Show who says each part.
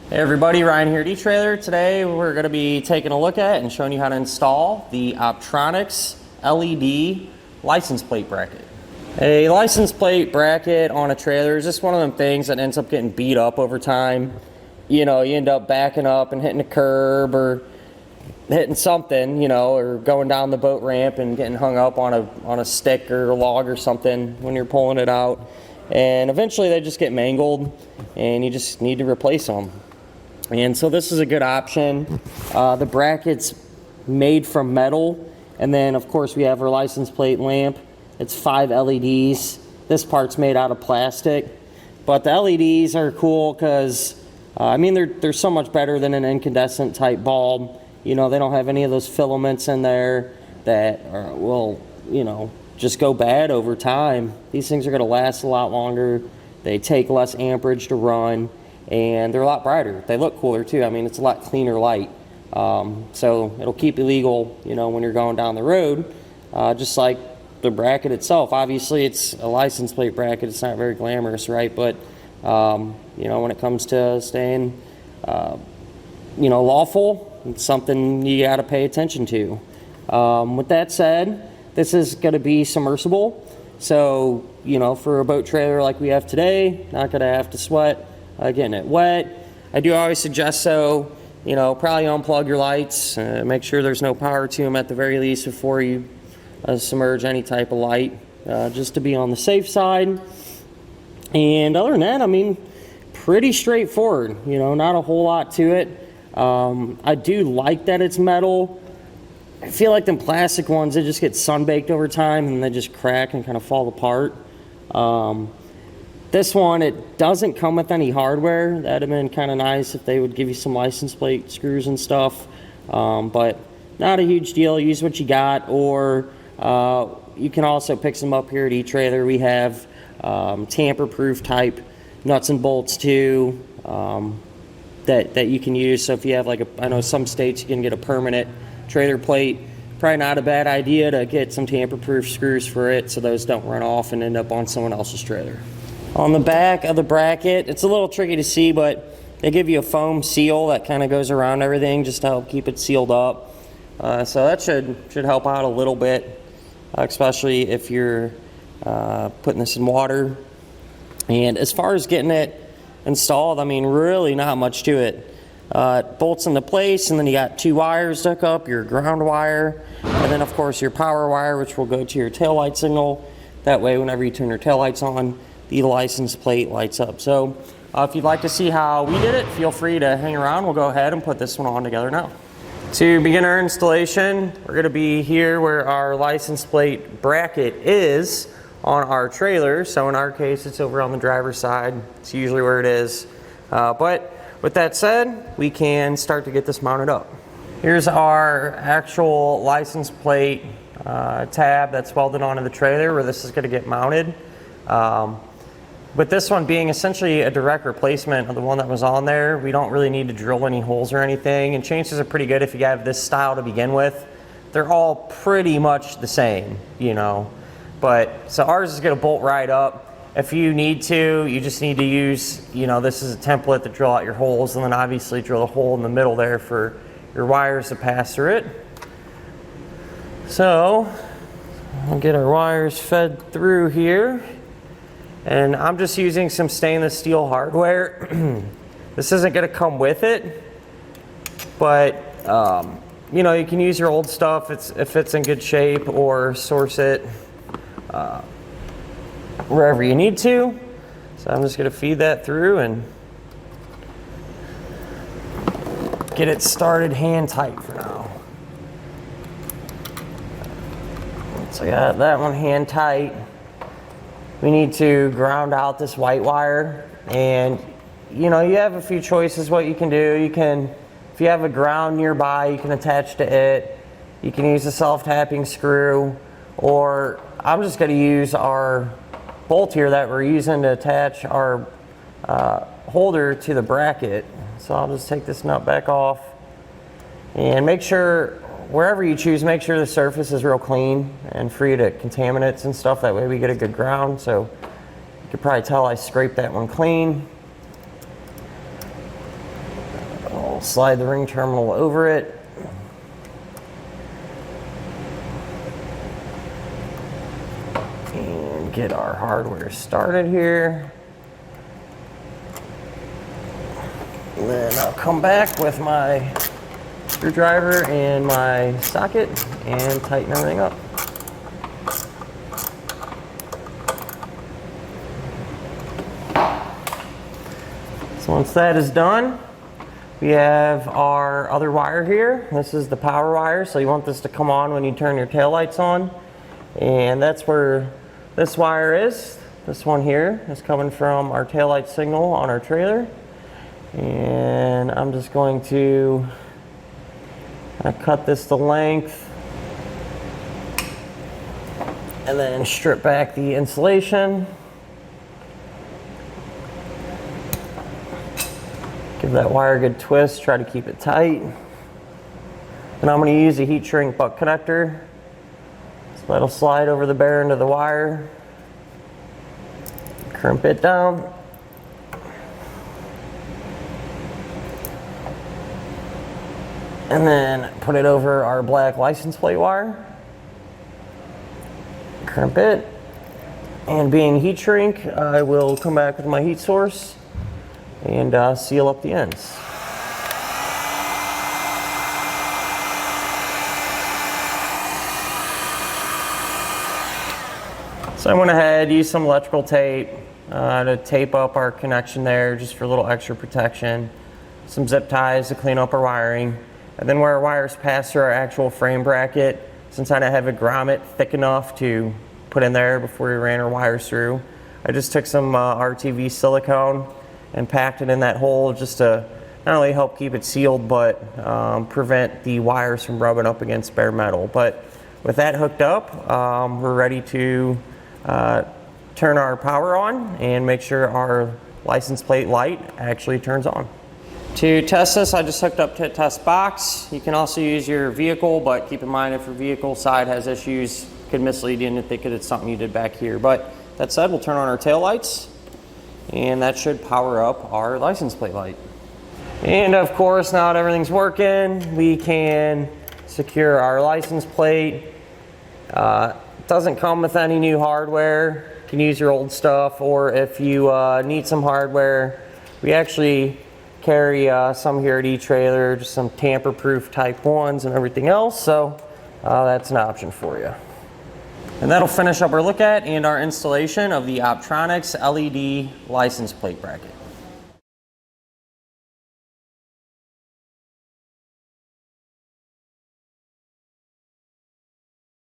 Speaker 1: Hey everybody, Ryan here at etrailer. Today we're going to be taking a look at and showing you how to install the Optronics LED license plate bracket. A license plate bracket on a trailer is just one of them things that ends up getting beat up over time. You know, you end up backing up and hitting a curb or hitting something, you know, or going down the boat ramp and getting hung up on a stick or a log or something when you're pulling it out. And eventually they just get mangled and you just need to replace them. And so this is a good option. The bracket's made from metal, and then of course we have our license plate lamp. It's 5 LEDs. This part's made out of plastic, but the LEDs are cool because I mean they're so much better than an incandescent type bulb. You know, they don't have any of those filaments in there that will, you know, just go bad over time. These things are going to last a lot longer. They take less amperage to run. And they're a lot brighter. They look cooler too. I mean, it's a lot cleaner light. So it'll keep you legal, you know, when you're going down the road, just like the bracket itself. Obviously, it's a license plate bracket. It's not very glamorous, right? But, you know, when it comes to staying, you know, lawful, it's something you got to pay attention to. With that said, this is going to be submersible. So, you know, for a boat trailer like we have today, not going to have to sweat getting it wet. I do always suggest, so, you know, probably unplug your lights, make sure there's no power to them at the very least before you submerge any type of light, just to be on the safe side. And other than that, I mean, pretty straightforward, you know, not a whole lot to it. I do like that it's metal. I feel like them plastic ones, they just get sun-baked over time and they just crack and kind of fall apart. This one, it doesn't come with any hardware. That'd have been kind of nice if they would give you some license plate screws and stuff, but not a huge deal. Use what you got, or you can also pick some up here at etrailer. We have tamper-proof type nuts and bolts too, that you can use. So if you have like I know some states you can get a permanent trailer plate. Probably not a bad idea to get some tamper-proof screws for it so those don't run off and end up on someone else's trailer. On the back of the bracket, it's a little tricky to see, but they give you a foam seal that kind of goes around everything just to help keep it sealed up. So that should help out a little bit, especially if you're putting this in water. And as far as getting it installed, I mean, really not much to it. It bolts into place, and then you got 2 wires to hook up, your ground wire, and then of course your power wire, which will go to your taillight signal. That way, whenever you turn your taillights on, the license plate lights up. So if you'd like to see how we did it, feel free to hang around. We'll go ahead and put this one on together now. To begin our installation, we're going to be here where our license plate bracket is on our trailer. So in our case, it's over on the driver's side. It's usually where it is. But with that said, we can start to get this mounted up. Here's our actual license plate tab that's welded onto the trailer where this is going to get mounted. With this one being essentially a direct replacement of the one that was on there, we don't really need to drill any holes or anything, and chances are pretty good if you have this style to begin with. They're all pretty much the same, you know. But so ours is going to bolt right up. If you need to, you just need to use, you know, this is a template to drill out your holes, and then obviously drill a hole in the middle there for your wires to pass through it. So we'll get our wires fed through here. And I'm just using some stainless steel hardware. This isn't going to come with it, but you know, you can use your old stuff if it's in good shape, or source it wherever you need to. So I'm just going to feed that through and get it started hand tight for now. So I got that one hand tight. We need to ground out this white wire, and you know, you have a few choices what you can do. You can, if you have a ground nearby, you can attach to it. You can use a self-tapping screw, or I'm just going to use our bolt here that we're using to attach our holder to the bracket. So I'll just take this nut back off and make sure, wherever you choose, make sure the surface is real clean and free to contaminants and stuff. That way we get a good ground. So you can probably tell I scraped that one clean. We'll slide the ring terminal over it. And get our hardware started here. And then I'll come back with my screwdriver and my socket and tighten everything up. So once that is done, we have our other wire here. This is the power wire, so you want this to come on when you turn your taillights on. And that's where this wire is. This one here is coming from our taillight signal on our trailer. And I'm just going to cut this to length and then strip back the insulation. Give that wire a good twist, try to keep it tight. And I'm going to use a heat shrink butt connector. So that'll slide over the bare end of the wire. Crimp it down. And then put it over our black license plate wire. Crimp it. And being heat shrink, I will come back with my heat source and seal up the ends. So I went ahead, used some electrical tape to tape up our connection there just for a little extra protection. Some zip ties to clean up our wiring. And then where our wires pass through our actual frame bracket, since I didn't have a grommet thick enough to put in there before we ran our wires through, I just took some RTV silicone and packed it in that hole just to not only help keep it sealed, but prevent the wires from rubbing up against bare metal. But with that hooked up, we're ready to turn our power on and make sure our license plate light actually turns on. To test this, I just hooked up to a test box. You can also use your vehicle, but keep in mind if your vehicle side has issues, it could mislead you into thinking it's something you did back here. But that said, we'll turn on our tail lights, and that should power up our license plate light. And of course, now that everything's working, we can secure our license plate. It doesn't come with any new hardware. You can use your old stuff, or if you need some hardware, we actually carry some here at eTrailer, just some tamper-proof type ones and everything else, so that's an option for you. And that'll finish up our look at and our installation of the Optronics LED license plate bracket.